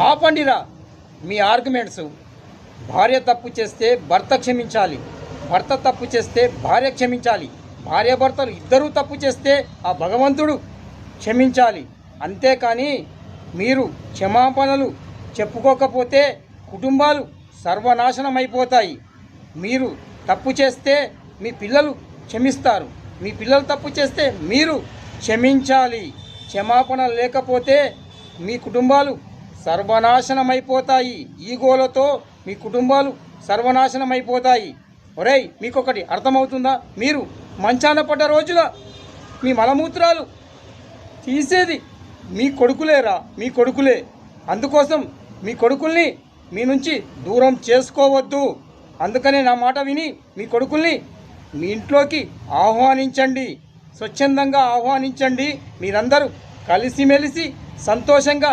ఆపండిరా మీ arguments. భార్య తప్పు చేస్తే భర్త క్షమించాలి, భర్త తప్పు చేస్తే భార్య క్షమించాలి, భార్యాభర్తలు ఇద్దరూ తప్పు చేస్తే ఆ భగవంతుడు క్షమించాలి. అంతేకాని మీరు క్షమాపణలు చెప్పుకోకపోతే కుటుంబాలు సర్వనాశనం అయిపోతాయి. మీరు తప్పు చేస్తే మీ పిల్లలు క్షమిస్తారు, మీ పిల్లలు తప్పు చేస్తే మీరు క్షమించాలి. క్షమాపణ లేకపోతే మీ కుటుంబాలు సర్వనాశనమైపోతాయి. ఈగోలతో మీ కుటుంబాలు సర్వనాశనమైపోతాయి. ఒరేయ్, మీకొకటి అర్థమవుతుందా? మీరు మంచాన పడ్డ రోజుల మీ మలమూత్రాలు తీసేది మీ కొడుకులేరా, మీ కొడుకులే. అందుకోసం మీ కొడుకుల్ని మీ నుంచి దూరం చేసుకోవద్దు. అందుకనే నా మాట విని మీ కొడుకుల్ని మీ ఇంట్లోకి ఆహ్వానించండి, స్వచ్ఛందంగా ఆహ్వానించండి. మీరందరూ కలిసిమెలిసి సంతోషంగా